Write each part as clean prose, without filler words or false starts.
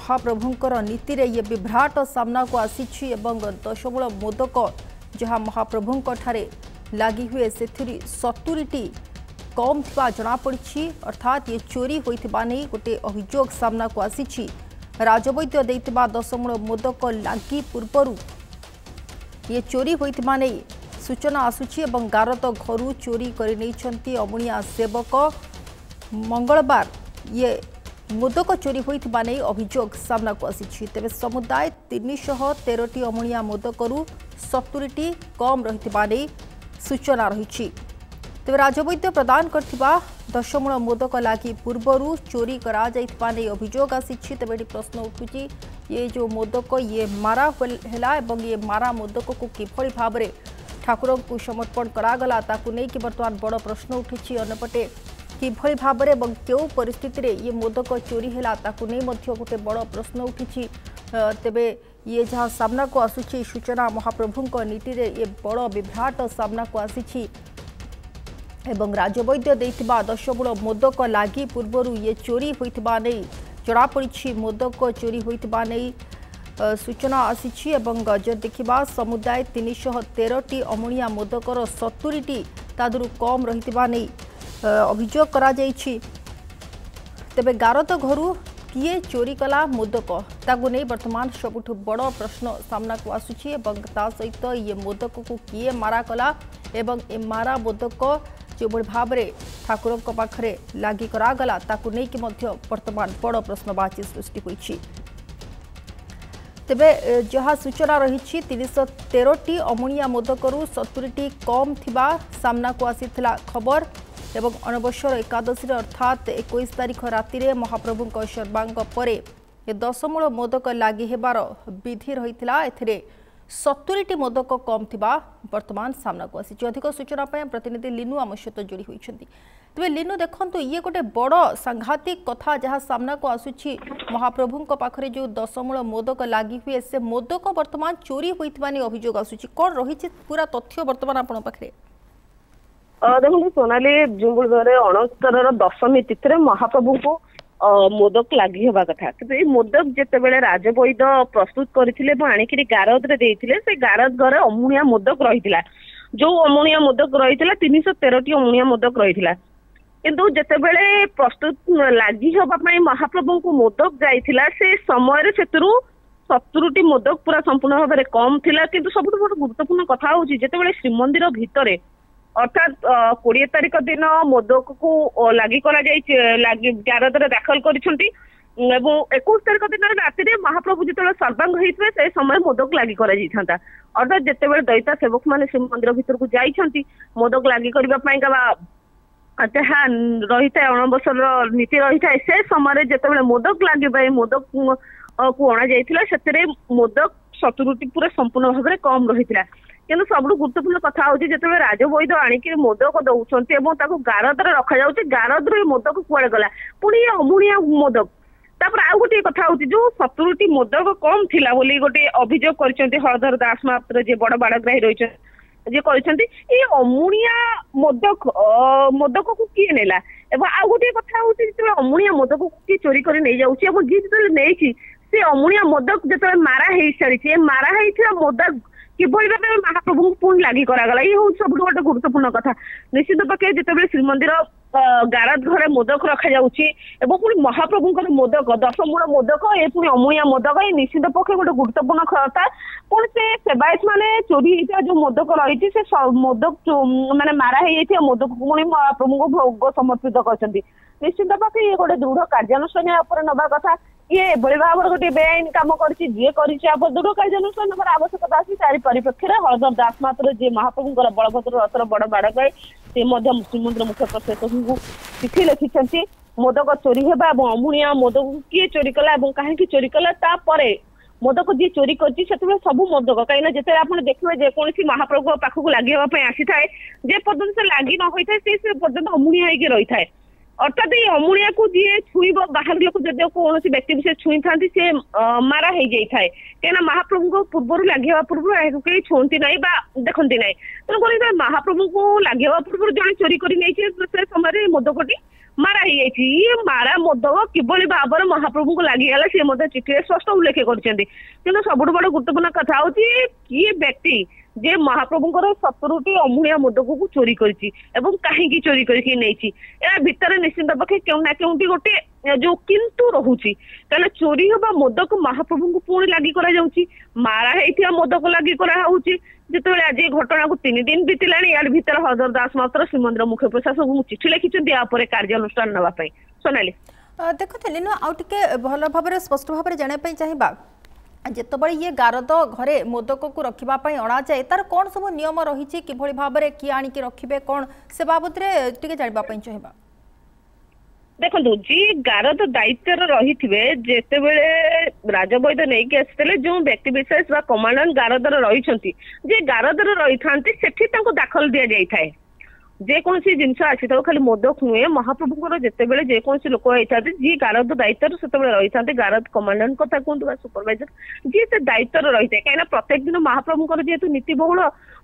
महाप्रभुंकर नीति रे ये विभ्राट सामना को आसी एवं दशमूल मोदक जहाँ महाप्रभुंक ठारे लगी हुए से 70टी कम थिबा जना पड़ी अर्थात ये चोरी होइथिबा नै गोटे अभियोग सामना को आसी राजवैद्य देइथिबा दशमूल मोदक लगी पूर्वरु ये चोरी होइथिबा नै सूचना आसुची एवं गारद घरू चोरी कर नहीं अमुणिया सेवक मंगलवार ये मोदक चोरी होइथिबा नै अभियोग सामना को आसी तेबे समुदाय 313टी अमुणिया मोदकरू 70टी कम रहिथिबा नै सूचना रही तेबे राजवैद्य प्रदान करथिबा दशमूल मोदक लागी पूर्वरु चोरी करा जाइथिबा नै अभियोग आसी तेबे प्रश्न उठुची ये जो मोदक ये मारा हैला एवं ये मारा मोदक को किभଳି भाबरे ठाकुर को समर्पण करागला ताकू नहीं कि बर्तमान बड़ प्रश्न उठुची अन्यपटे किभଳି भाबरे एवं केउ परिस्थिति रे ये मोदक चोरी हैला ताकू नहीं मध्य गोटे बड़ प्रश्न उठुची तेबे ये जहाँ सामना को आसुची सूचना महाप्रभुंक नीति रे ये बड़ विभ्राट सामना को आसी एवं राजवैद्य देइथिबा दशमूल मोदक लागी पूर्वरु ये चोरी होइथिबा नै जड़ा पड़ी मोदक चोरी होइथिबा नै सूचना आसी एवं जो देखा समुदाय 313टी अमुणिया मोदकर 70टी तादुरु कम रहिथिबा नै अभियोग करा जाइछि तेबे गारद घरू किए चोरी कला मोदक ताकू नहीं वर्तमान सबुठ बड़ प्रश्न सामना को आसुछि एवं ता सहित ये मोदक को किए मारा कला एवं ए मारा मोदक जो भाव में ठाकुर पाखरे लगी करागला ताकू नहीं कि वर्तमान बड़ प्रश्नवाची सृष्टि होइछि तेबे जहाँ सूचना रही 313टी अमुणिया मोदकरू 70टी कम थिबा सामना को आसीथिला खबर एवं अनवसर एकादशी अर्थात 21 तारीख राति रे महाप्रभुंक सर्वांग परे दशमूल मोदक लगी हेबार विधि रही एथिरे 70टी मोदक कम थिबा वर्तमान सामना को आसी अधिक सूचना प्रतिनिधि लिनु आम सहित जोड़ी होइछंती तेबे लिनु देखंतु ये गोटे बड़ सांघातिक कथा जहाँ सामना को आसुछि महाप्रभुंक पाखरे जो दशमूल मोदक लगी हुए से मोदक वर्तमान चोरी होइथिबा नै अभियोग आसुछि कोन रहिछि पूरा तथ्य वर्तमान आपण पाखरे देखो सोनाली जुंगुलगरे 69 दशमी तिथि महाप्रभु को मोदक लगी हवा कथा कि मोदक जिते राजवैद्य प्रस्तुत करथिले आणिकी गारद रे देइथिले से गारद घरे अमुणिया मोदक रहिथिला जो अमुणिया मोदक रहिथिला 313टी अमुणिया मोदक रहिथिला किंतु जिते प्रस्तुत लगी हवा पई महाप्रभु को मोदक जाइथिला से समय सेतरु 70टी मोदक पूरा संपूर्ण भाव में कम थिला किंतु सबुठ बड़ गुरुत्वपूर्ण कथा होउची जिते श्रीमंदिर भितरे अर्थात 20 तारीख दिन मोदक को लगी करा जाई गारद रे दाखल करिसंती एवं 21 तारीख दिन राति रे महाप्रभु जिते सर्वांग होइतबे से समय मोदक लगी करा जाइछंता अर्थात जिते दैता सेवक माने श्रीमंदिर भितर को जाइछंती मोदक लगी करबा पई का जहाँ रही है अणबसर नीति रही है से समय जिते मोदक लगे मोदक को अणा जाइए मोदक 70टी पूरा संपूर्ण भाव में कम रही है किंतु सब गुरुत्वपूर्ण कथा हूँ जिते राजवैद्य आणिकी मोदक दौरान गारद रखा जाऊँगी गारद मोदक कुआड़े गला पुणी अमुणिया मोदक तापर आउ गोटे कथा हूँ जो 70टी मोदक कम थिला बोली गोटे अभियोग कर हरधर दास मात्र जे बड़ बाड़ग्राही रही जे कहते ये अमुणिया मोदक मोदक को किए नेला एवं आउ गोटे कथा हूँ जो अमुणिया मोदक को किए चोरी कर नहीं जाऊँगी जी जो से अमुणिया मोदक जो मारा हो सारी मारा होता मोदक किभଳି भाव महाप्रभु पुणी लगी करागला ये हूँ सब गोटे गुरुत्वपूर्ण कथा निश्चित पक्षे जिते श्रीमंदिर गारद घरे मोदक रखा जाउछि एवं पुणी महाप्रभुंकर मोदक दशमूल मोदक ये पुणी अमुणिया मोदक ये निश्चित पक्षे गोटे गुरुत्वपूर्ण कथा पुणी से सेवायत माने चोरी होता जो मोदक रही से मोदक माने मारा हो मोदक पुणी महाप्रभु को भोग समर्पित करछंती निश्चित पक्षे ये गोटे दृढ़ कार्यानुष्ठान नवा कथा ये भाव गोटे बेआईन कम कर दृढ़ कार्यानुष्ठान नंबर आवश्यकता अच्छी तारी परिप्रेक्षी हरधर दास मात्र जे महाप्रभुंर बलभद्र रथर बड़ बाड़गाई से श्रीमंदिर मुख्य प्रशासक को चिठी लिखिं मोदक चोरी होगा और अमुणिया मोदक किए चोरी कला कहीं चोरी कला मोदक जी चोरी कर सब मोदक कहीं जिते आप देखिए जेकोसी महाप्रभु पाखक लगे आसी थाए जे पर्यटन से लगी न होता है से पर्यटन अमुणिया होगी रही है अर्थात ये अमुणिया को जी छुईब बाहर लोक जब कौन व्यक्ति विशेष छुई था सी मारा हो जाए कहीं महाप्रभु को पूर्व लगे पूर्व कहीं छुंती ना देखती ना तेणुक महाप्रभु को लगे पूर्व जड़े चोरी कर समय मोदकटी ମାରା ହେଇଯାଇଛି। ଇଏ ମାରା ମୋଦକ କିଭଳି ଭାବରେ ମହାପ୍ରଭୁଙ୍କୁ ଲାଗିଗଲା ସେ ମଧ୍ୟ ଚିଠିରେ ସ୍ପଷ୍ଟ ଉଲ୍ଲେଖ କରିଛନ୍ତି। କିନ୍ତୁ ସବୁଠୁ ବଡ ଗୁରୁତ୍ୱପୂର୍ଣ୍ଣ କଥା ହଉଛି କିଏ ବ୍ୟକ୍ତି ଯେ ମହାପ୍ରଭୁଙ୍କର 70ଟି ଅମୂଲ୍ୟ ମୋଦକକୁ ଚୋରି କରିଛି ଏବଂ କାହିଁକି ଚୋରି କରିକି ନେଇଛି। ଏହା ଭିତରେ ନିଶ୍ଚିନ୍ତ ପକ୍ଷେ କେଉଁ ନା କେଉଁଠି ଗୋଟେ ଯୋଉ କିନ୍ତୁ ରହୁଛି। ତାହେଲେ ଚୋରି ହେବା ମୋଦକ ମହାପ୍ରଭୁଙ୍କୁ ପୁଣି ଲାଗି କରାଯାଉଛି, ମାରା ହେଇଥିବା ମୋଦକ ଲାଗି କରାହଉଛି। ଯେତେବେଳେ ଆଜି ଏ ଘଟଣାକୁ 3 ଦିନ ବିତିଲାଣି, ୟାର ଭିତରେ ହରଦର ଦାସ ମାତ୍ର ଶ୍ରୀମନ୍ଦିର ମୁଖ୍ୟ ପ୍ରଶାସକଙ୍କୁ ଚିଠି ଲେଖିଛନ୍ତି ୟା ଉପରେ କାର୍ଯ୍ୟାନୁଷ୍ଠାନ ନେବା ପାଇଁ। ସୋନାଲି ଦେଖନ୍ତୁ ଲିନୁ ଆଉ ଟିକେ ଭଲ ଭାବରେ ସ୍ପଷ୍ଟ ଭାବରେ ଜାଣିବା ପାଇଁ ଚାହିଁବା, ଯେତେବେଳେ ଇଏ ଗାରଦ ଘରେ ମୋଦକକୁ ରଖିବା ଅଣାଯାଏ ତାର କ'ଣ ସବୁ ନିୟମ ରହିଛି, କିଭଳି ଭାବରେ କିଏ ଆଣିକି ରଖିବେ କ'ଣ, ସେ ବାବଦରେ ଟିକେ ଜାଣିବା ପାଇଁ ଚାହିଁବା। ଦେଖନ୍ତୁ ଯିଏ ଗାରଦ ଦାୟିତ୍ୱରେ ରହିଥିବେ, ଯେତେବେଳେ ରାଜବୈଦ ନେଇକି ଆସିଥିଲେ ଯେଉଁ ବ୍ୟକ୍ତି ବିଶେଷ ବା କମାଣ୍ଡାଣ୍ଟ ଗାରଦରେ ରହିଛନ୍ତି, ଯିଏ ଗାରଦରେ ରହିଥାନ୍ତି ସେଠି ତାଙ୍କୁ ଦାଖଲ ଦିଆଯାଇଥାଏ। ଯେକୌଣସି ଜିନିଷ ଆସିଥାଉ, ଖାଲି ମୋଦକ ନୁହେଁ, ମହାପ୍ରଭୁଙ୍କର ଯେତେବେଳେ ଯେକୌଣସି ଲୋକ ହେଇଥାନ୍ତି ଯିଏ ଗାରଦ ଦାୟିତ୍ୱରେ ସେତେବେଳେ ରହିଥାନ୍ତି, ଗାରଦ କମାଣ୍ଡାଣ୍ଟ କଥା କୁହନ୍ତୁ ବା ସୁପରଭାଇଜର, ଯିଏ ସେ ଦାୟିତ୍ୱରେ ରହିଥାଏ। କାହିଁକିନା ପ୍ରତ୍ୟେକ ଦିନ ମହାପ୍ରଭୁଙ୍କର ଯେହେତୁ ନୀତି ବହୁଳ,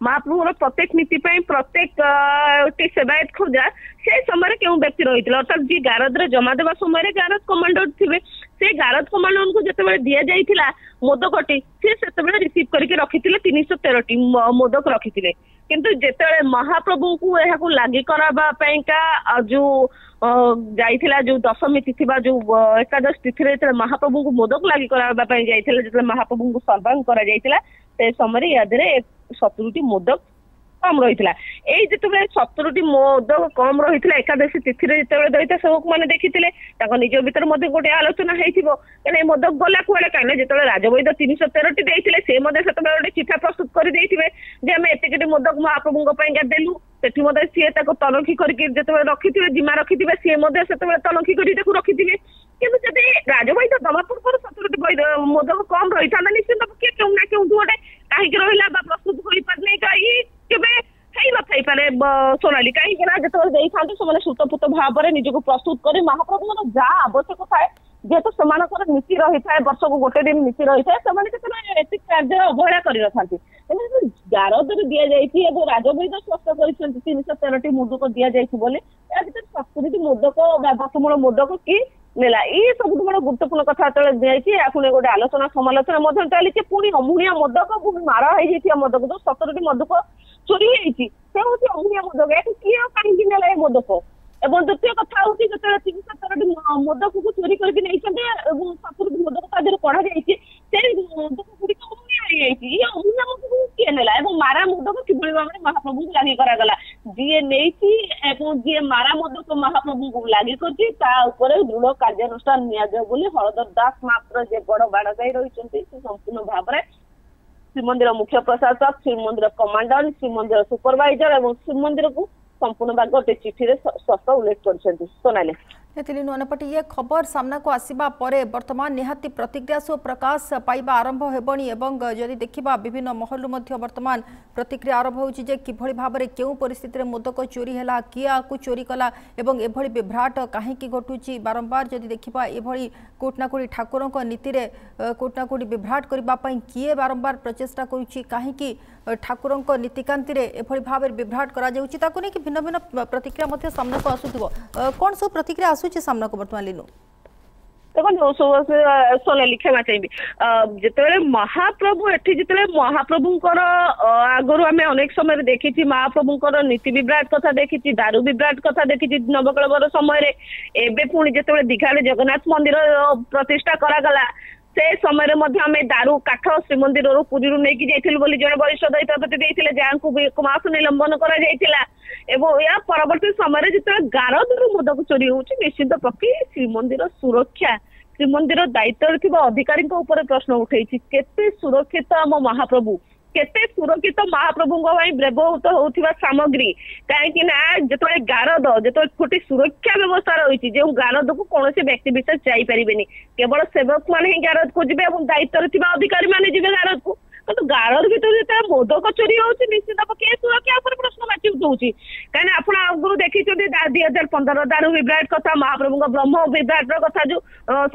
ମହାପ୍ରଭୁଙ୍କର ପ୍ରତ୍ୟେକ ନୀତି ପାଇଁ ପ୍ରତ୍ୟେକ ସେବାୟତ ଖୋଜା, ସେ ସମୟରେ କେଉଁ ବ୍ୟକ୍ତି ରହିଥିଲେ ଅର୍ଥାତ୍ ଯିଏ ଗାରଦରେ ଜମା ଦେବା ସମୟରେ ଗାରଦ କମାଣ୍ଡାଣ୍ଟ ଥିବେ। ସେ ଗାରଦ କମାଣ୍ଡାଣ୍ଟଙ୍କୁ ଯେତେବେଳେ ଦିଆଯାଇଥିଲା ମୋଦକଟି, ସେ ସେତେବେଳେ ରିସିଭ କରିକି ରଖିଥିଲେ 313ଟି ମୋଦକ ରଖିଥିଲେ। କିନ୍ତୁ ଯେତେବେଳେ ମହାପ୍ରଭୁଙ୍କୁ ଏହାକୁ ଲାଗି କରାଇବା ପାଇଁକା ଯୋଉ ଯାଇଥିଲା, ଯୋଉ ଦଶମୀ ତିଥି ବା ଯୋଉ ଏକାଦଶ ତିଥିରେ ଯେତେବେଳେ ମହାପ୍ରଭୁଙ୍କୁ ମୋଦକ ଲାଗି କରାଇବା ପାଇଁ ଯାଇଥିଲା, ଯେତେବେଳେ ମହାପ୍ରଭୁଙ୍କୁ ସର୍ବାଙ୍ଗ କରାଯାଇଥିଲା, ସେ ସମୟରେ ୟା ଦେହରେ 70ଟି ମୋଦକ କମ ରହିଥିଲା। ଏଇ ଯେତେବେଳେ 70ଟି ମୋଦକ କମ ରହିଥିଲା ଏକାଦଶୀ ତିଥିରେ ଯେତେବେଳେ ଦଇତା ସେବକ ମାନେ ଦେଖିଥିଲେ, ତାଙ୍କ ନିଜ ଭିତରେ ମଧ୍ୟ ଗୋଟେ ଆଲୋଚନା ହେଇଥିବ, କାହିଁକିନା ଏ ମୋଦକ ଗଲା କୁଆଡେ। କାହିଁକିନା ଯେତେବେଳେ ରାଜବୈଦ 313ଟି ଦେଇଥିଲେ, ସେ ମଧ୍ୟ ସେତେବେଳେ ଗୋଟେ ଚିଠା ପ୍ରସ୍ତୁତ କରିଦେଇଥିବେ ଯେ ଆମେ ଏତିକିଟି ମୋଦକ ମହାପ୍ରଭୁଙ୍କ ପାଇଁକା ଦେଲୁ। ସେଠି ମଧ୍ୟ ସିଏ ତାକୁ ତନଖି କରିକି ଯେତେବେଳେ ରଖିଥିବେ, ଜିମା ରଖିଥିବେ, ସିଏ ମଧ୍ୟ ସେତେବେଳେ ତନଖି କରି ତାକୁ ରଖିଥିବେ। କିନ୍ତୁ ଯଦି ରାଜବୈଦ ଦବା ପୂର୍ବରୁ 70ଟି ମୋଦକ କମ ରହିଥାନ୍ତା, ନିଶ୍ଚିନ୍ତ ପକ୍ଷେ କେଉଁ ନା କେଉଁଠୁ ଗୋଟେ କାହିଁକି ରହିଲା ବା ପ୍ରସ୍ତୁତ ହୋଇପାରିନି, କାହିଁକି କେବେ ହେଇନଥାଇପାରେ ସୋନାଲି। କାହିଁକି ନା ଯେତେବେଳେ ଦେଇଥାନ୍ତି ସେମାନେ ସୁତପୁତ ଭାବରେ ନିଜକୁ ପ୍ରସ୍ତୁତ କରି ମହାପ୍ରଭୁଙ୍କର ଯାହା ଆବଶ୍ୟକ ଥାଏ, ଯେହେତୁ ସେମାନଙ୍କର ନୀତି ରହିଥାଏ, ବର୍ଷକୁ ଗୋଟେ ଦିନ ନୀତି ରହିଥାଏ, ସେମାନେ କେତେବେଳେ ଏତିକି କାର୍ଯ୍ୟରେ ଅବହେଳା କରିନଥାନ୍ତି। ଗାରଦରେ ଦିଆଯାଇଛି ଏବଂ ରାଜବୈଦ ସ୍ପଷ୍ଟ କରିଛନ୍ତି 313ଟି ମୋଦକ ଦିଆଯାଇଛି ବୋଲି। ୟା ଭିତରେ 70ଟି ମୋଦକ ବା ଦଶମୂଳ ମୋଦକ କି ନେଲା, ଏଇ ସବୁଠୁ ବଡ ଗୁରୁତ୍ୱପୂର୍ଣ୍ଣ କଥା ଯେତେବେଳେ ଦିଆଯାଇଛି, ଏହାକୁ ନେଇ ଗୋଟେ ଆଲୋଚନା ସମାଲୋଚନା ମଧ୍ୟ ଚାଲିଛି। ପୁଣି ଅମୂଲ୍ୟ ମୋଦକ, ପୁଣି ମାରା ହେଇଯାଇଥିବା ମୋଦକ, ଯୋଉ 70ଟି ମୋଦକ ଚୋରି ହେଇଛି, ସେ ହଉଛି ଅମୂଲ୍ୟ ମୋଦକ। ଏଠି କିଏ କାହିଁକି ନେଲା ଏ ମୋଦକ? ଏବଂ ଦ୍ୱିତୀୟ କଥା ହଉଛି, ଯେତେବେଳେ 317ଟି ମୋଦକକୁ ଚୋରି କରିକି ନେଇଛନ୍ତି ଏବଂ 70ଟି ମୋଦକ ତା ଦେହରେ କଢାଯାଇଛି, ସେଇ ମୋଦକ ଗୁଡିକ ଅମୂଲ୍ୟ ହେଇଯାଇଛି। ଇଏ ଅମୂଲ୍ୟ ମୋଦକକୁ କିଏ ନେଲା ଏବଂ ମାରା ମୋଦକ କିଭଳି ଭାବରେ ମହାପ୍ରଭୁଙ୍କୁ ଲାଗି କରାଗଲା? ଯିଏ ନେଇଛି ଏବଂ ଯିଏ ମାରା ମୋଦକ ମହାପ୍ରଭୁଙ୍କୁ ଲାଗି କରିଛି, ତା ଉପରେ ଦୃଢ କାର୍ଯ୍ୟାନୁଷ୍ଠାନ ନିଆଯାଉ ବୋଲି ହରଦର ଦାସ ମାତ୍ର ଯେ ବଡ ବାଡଗାଇ ରହିଛନ୍ତି, ସେ ସମ୍ପୂର୍ଣ୍ଣ ଭାବରେ ଶ୍ରୀମନ୍ଦିର ମୁଖ୍ୟ ପ୍ରଶାସକ, ଶ୍ରୀମନ୍ଦିର କମାଣ୍ଡାଣ୍ଟ, ଶ୍ରୀମନ୍ଦିର ସୁପରଭାଇଜର ଏବଂ ଶ୍ରୀମନ୍ଦିରକୁ ସମ୍ପୂର୍ଣ୍ଣ ଭାବେ ଗୋଟେ ଚିଠିରେ ସ୍ପଷ୍ଟ ଉଲ୍ଲେଖ କରିଛନ୍ତି। ସୋନାଲି ଅନ୍ୟପଟେ ये खबर सामना को आसिबा परे वर्तमान निहाती प्रतिक्रिया सब प्रकाश पाइबा आरंभ हेबनी एवं जदि देखिबा विभिन्न महलु मध्य वर्तमान प्रतिक्रिया आरंभ होउची जे किभଳି भाबरे केउ परिस्थिति रे मोदक चोरी हैला, किया को चोरी कला एवं एभଳି विभ्राट काहे की घटुची। बारंबार जदि देखिबा एभଳି कोटना कोडी ठाकुरन को नीति रे कोटना कोडी विभ्राट करबा पई किए बारंबार प्रचेष्टा करूची, काहे की ठाकुरन को नीतिकांति रे एभଳି भाबरे विभ्राट करा जाउची, ताको नै कि भिन्न भिन्न प्रतिक्रिया मध्य सामना को आसुथिबो। कोन सब प्रतिक्रिया आसुची सामना को वर्तमान लिनु? देखो सोनाली क्षमा चाहिए, जिते महाप्रभु एठी जिते महाप्रभुंकर आगुरी आम अनेक समय देखी महाप्रभुंकर नीति विभ्राट कथा देखी, दारू विभ्राट कथा देखी नवकलवर समय। एबे पुणी जिते दीघा जगन्नाथ मंदिर प्रतिष्ठा करागला, से समय आम दारू काठ श्रीमंदिर पुरी नहीं जाइलु बोली जड़े वरिष्ठ दैत्यपति देते जहाँ को 1 मास निलंबन कर या परवर्ती समय जिते गारदर मोदक चोरी हो निश्चित पक्षे श्रीमंदिर सुरक्षा श्रीमंदिर दायित्व अधिकारी प्रश्न उठे केते सुरक्षित आम महाप्रभु केते सुरक्षित महाप्रभु व्यवहृत होता सामग्री कहीं जो गारद जो गोटे सुरक्षा व्यवस्था रही जो गारद को कौन व्यक्ति विशेष जापर केवल सेवक मैंने गारद को जी दायित्व अधिकारी मैंने जी गारद को तो गारद भर जो मोदक चोरी होती निश्चित पक्षे सुरक्षा प्रश्न बाची उठाऊँगी कहीं आप आगुरी देखी 2015 दारू विभ्राट कथा महाप्रभु ब्रह्म विभ्राट कथा जो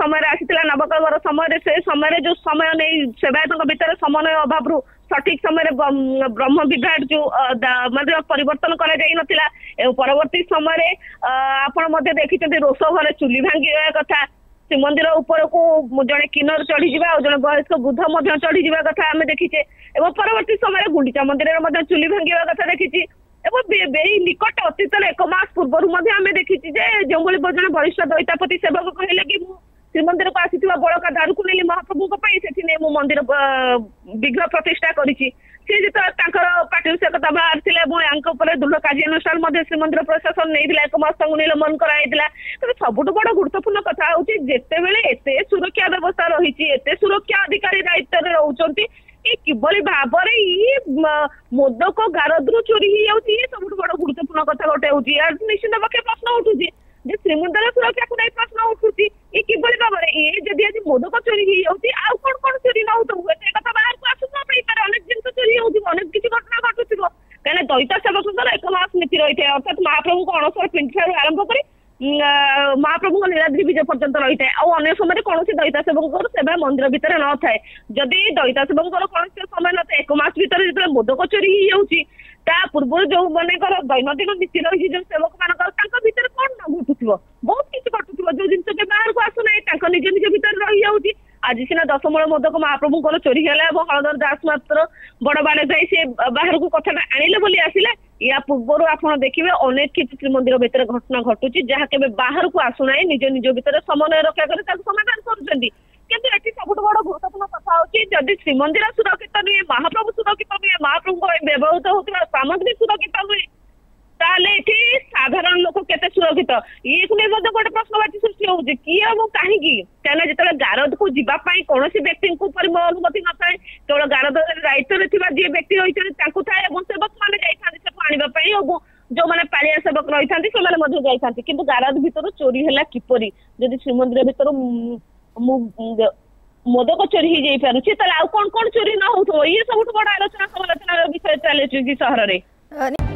समय आसाला नवकलवर समय से समय जो समय नहीं सेवायत भितर समन्वय अभाव सठिक समय ब्रह्म विभाग जो मतलब परिवर्तन करा जाई नथिला ए परवर्ती समय आपण देखिए रोष घरे चुली भांगा कथा श्रीमंदिर ऊपर को जड़े किन्नर चढ़ी जावा और जड़े वयस्क वृद्ध चढ़ी जावा कथा आम देखीचे एवं परवर्ती समय गुंडीचा मंदिर चुली भांगा कथा देखी निकट अतीत 1 मास पूर्व आम देखी जो जड़े वरिष्ठ दैतापति सेवक कहले कि श्रीमंदिर को आसी बड़का दारू को नहीं महाप्रभु से मंदिर विग्रह प्रतिष्ठा करी पार्टी से कथा बाहर दृढ़ कार्यानुष्ठान श्रीमंदिर प्रशासन नहीं 1 मास निलंबन कराइला सबुठ बड़ गुरुत्वपूर्ण कथा हूँ जिते बड़े एत सुरक्षा व्यवस्था रही एत सुरक्षा अधिकारी दायित्व में रोचंती किभली भाव मोदक गारदू चोरी हो सब बड़ गुरुत्वपूर्ण कथा गोटे हूँ निश्चित पक्षे प्रश्न उठू श्रीमंदिर सुरक्षा को नहीं प्रश्न उठूची किभली भाव ये जदि आज मोदक चोरी हो कौन चोरी न हो कथा बाहर को आसुपारे अनेक जिन चोरी होनेक किसी घटना घटुव कहीं दैता सेवक 1 मास नीति रही है अर्थात महाप्रभु को अणसर पिंडी ठार आरंभ कर महाप्रभु नीलाद्री विजय पर्यंत रही है अन्य समय कौन दैता सेवक सेवा मंदिर भितर न थाए जदि दैता सेवक कौन समय न था 1 मास भितर जो मोदक चोरी होती पूर्व जो मानकर दैनंदिन नीति रही जो सेवक मान भितर कौन न घटुव बहुत किसी घटुव जो जिन बाहर को आसुना निज निज भितर रही जाऊँगी आज सीना 10 मूल मोदक महाप्रभु चोरी है हलधर दास मात्र बड़ बाड़े जाई से बाहर को कथा आनिले बोली आसिले या पूर्व आप देखिए अनेक किसी श्रीमंदिर भितर घटना घटुची जहाँ के बाहर को आसुना निज निज भितर समन्वय रक्षा कर समाधान कर सबुठ बड़ गुरुत्वपूर्ण कथा हूँ जदि श्रीमंदिर सुरक्षित नुहे महाप्रभु सुरक्षित नुहे महाप्रभु व्यवहृत होता सामग्री सुरक्षित नुहे ताले साधारण लोक केते सुरक्षित ये गोटे प्रश्नवाची सृष्टि होउछि किए हम कहीं जो गारद को जीवाई कौन व्यक्ति को अनुमति न थाए केवल गारद दायित्व जी व्यक्ति रही थाए सेवक मैंने जाने जो मैंने पालिया सेवक रही था कि गारद भीतर चोरी है किपरि जदि श्रीमंदिर भीतर मोदक चोरी हो जाई पारुछि ताले कौन कौन चोरी न हो ये सब बड़ आलोचना समालोचना विषय चले सहर में।